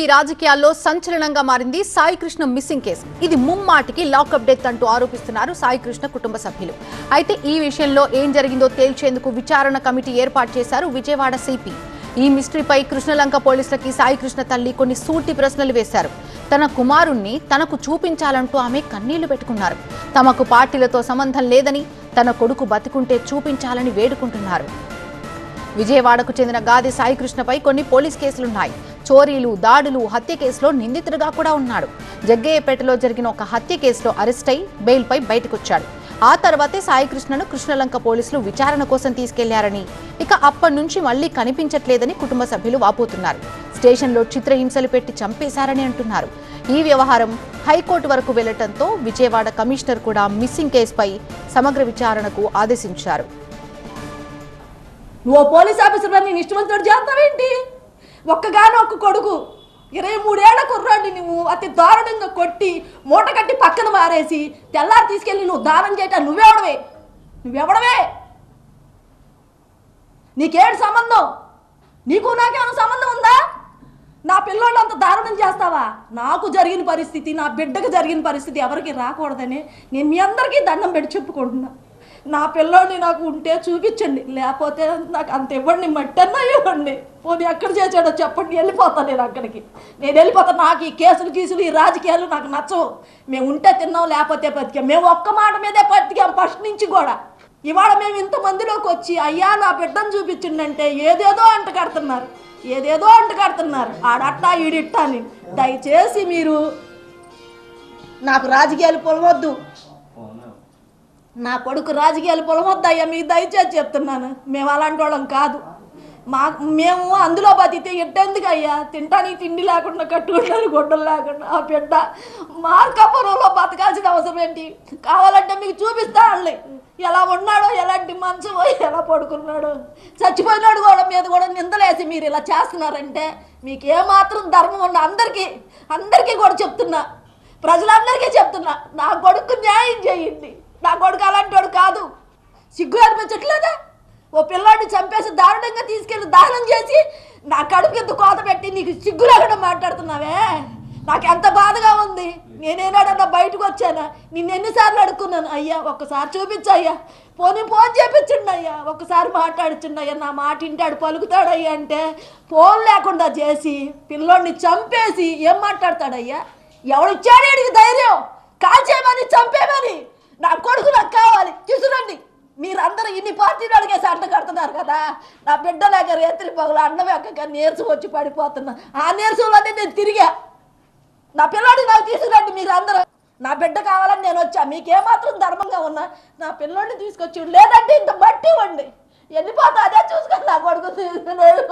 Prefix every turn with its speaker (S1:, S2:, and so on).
S1: AP రాజకీయాల్లో సంచలనంగా మారింది సాయి కృష్ణ మిస్సింగ్ కేసు. ఇది ముమ్మాటికి లాకప్ డెత్ అంటూ ఆరోపిస్తున్నారు సాయి కృష్ణ కుటుంబ సభ్యులు. అయితే ఈ విషయంలో ఏం జరిగిందో తేల్చేందుకు విచారణ కమిటీ ఏర్పాటు చేశారు విజయవాడ సిపి. ఈ మిస్టరీపై కృష్ణలంక పోలీసులకి సాయి కృష్ణ తల్లి కొన్ని సూటి ప్రశ్నలు వేశారు. తన కుమారుణ్ణి తనకు చూపించాలంటూ ఆమె కన్నీళ్లు పెట్టుకున్నారు. తమకు పార్టీలతో సంబంధం లేదని, తన కొడుకు బతికుంటే చూపించాలని వేడుకుంటున్నారు. విజయవాడకు చెందిన గాది సాయి కృష్ణపై కొన్ని పోలీస్ కేసులున్నాయి. చోరీలు, దాడులు, హత్య కేసులో నిందితుడిగా కూడా ఉన్నాడు. జగ్గయ్యపేటలో జరిగిన ఒక హత్య కేసులో అరెస్ట్ అయి బెయిల్పై బయటకొచ్చాడు. ఆ తర్వాతే సాయి కృష్ణను కృష్ణలంక పోలీసులు విచారణ కోసం తీసుకెళ్లారని, ఇక అప్పటి నుంచి మళ్లీ కనిపించట్లేదని కుటుంబ సభ్యులు వాపోతున్నారు. స్టేషన్లో చిత్రహింసలు పెట్టి చంపేశారని అంటున్నారు. ఈ వ్యవహారం హైకోర్టు వరకు వెళ్లడంతో విజయవాడ కమిషనర్ కూడా మిస్సింగ్ కేసుపై సమగ్ర విచారణకు ఆదేశించారు.
S2: నువ్వు పోలీస్ ఆఫీసర్ నీ ఇష్టమంతుడు చేస్తావేంటి? ఒక్కగానో ఒక్క కొడుకు 23 ఏళ్ల కుర్రాడిని నువ్వు అతి దారుణంగా కొట్టి మూట కట్టి పక్కన మారేసి తెల్లారి తీసుకెళ్ళి నువ్వు దానం చేయటం నువ్వెవడవే? నీకేంటి సంబంధం? నీకు నాకేమైనా సంబంధం ఉందా? నా పిల్లోళ్ళు అంత దారుణం చేస్తావా? నాకు జరిగిన పరిస్థితి, నా బిడ్డకు జరిగిన పరిస్థితి ఎవరికి రాకూడదని నేను మీ అందరికీ దండం పెట్టి చెప్పుకుంటున్నా. నా పిల్లోడిని నాకు ఉంటే చూపించండి, లేకపోతే నాకు అంత ఇవ్వండి, మట్టన్నా ఇవ్వండి. పోనీ ఎక్కడ చేసాడో చెప్పండి, వెళ్ళిపోతాను నేను అక్కడికి. నేను వెళ్ళిపోతాను. నాకు ఈ కేసులు గీసులు ఈ రాజకీయాలు నాకు నచ్చవు. మేము ఉంటే తిన్నాం, లేకపోతే బతికాం. మేము ఒక్క మాట మీదే బతికాం ఫస్ట్ నుంచి కూడా. ఇవాళ మేము ఇంతమందిలోకి వచ్చి అయ్యా నా బిడ్డను చూపించిండంటే ఏదేదో అంటకడుతున్నారు. ఆడట్టా ఈడిట్టా అని. దయచేసి మీరు నాకు రాజకీయాలు పొలవద్దు, నా కొడుకు రాజకీయాలు పొలవద్దయ్యా, మీకు దయచేసి చెప్తున్నాను. మేము అలాంటి వాళ్ళం కాదు. మేము అందులో బతికితే ఎట్టెందుకు అయ్యా? తింటానికి తిండి లేకుండా, కట్టుకుంటానికి గుడ్డలు లేకుండా ఆ బిడ్డ మార్కాపురంలో బతకాల్సిన అవసరం ఏంటి? కావాలంటే మీకు చూపిస్తానులే ఎలా ఉన్నాడో, ఎలాంటి మంచమో, ఎలా పడుకున్నాడో. చచ్చిపోయినాడు కూడా మీద కూడా నిందలేసి మీరు ఇలా చేస్తున్నారంటే మీకు ఏమాత్రం ధర్మం ఉన్న అందరికీ కూడా చెప్తున్నా, ప్రజలందరికీ చెప్తున్నా, నా కొడుకు న్యాయం చేయండి. నా కొడుకు అలాంటి వాడు కాదు. సిగ్గు అనిపించట్లేదా? ఓ పిల్లాడిని చంపేసి దారుణంగా తీసుకెళ్ళి దానం చేసి నా కడుపు కింద కోత పెట్టి నీకు సిగ్గు లేకుండా మాట్లాడుతున్నావే? నాకు ఎంత బాధగా ఉంది. నేనేనాడన్నా బయటకు వచ్చానా? నిన్ను ఎన్నిసార్లు అడుక్కున్నాను, అయ్యా ఒక్కసారి చూపించయ్యా, ఫోన్ చేపించండి అయ్యా, ఒక్కసారి మాట్లాడించండి అయ్యా, నా మాట ఇంటాడు పలుకుతాడయ్యా అంటే ఫోన్ లేకుండా చేసి పిల్లోడిని చంపేసి ఏం మాట్లాడతాడయ్యా? ఎవడిచ్చాడు వీడికి ధైర్యం? కాల్చేయమని, చంపేమని? నా కొడుకు నాకు కావాలి, తీసుకురండి. మీరందరూ ఇన్ని పార్టీలు అడిగేసి అంట కడుతున్నారు కదా. నా బిడ్డ లేక రేత్రి పగులు అన్నమే అక్క నీరసం వచ్చి పడిపోతున్నా. ఆ నీరసంలోనే నేను తిరిగా. నా పిల్లోడిని నాకు తీసుకురండి మీరందరూ. నా బిడ్డ కావాలని నేను వచ్చా. మీకేమాత్రం ధర్మంగా ఉన్నా నా పిల్లోడిని తీసుకొచ్చి, లేదంటే ఇంత బట్టి ఇవ్వండి, వెళ్ళిపోతా. అదే చూసుకొని నా కొడుకు తీసుకున్నాడు.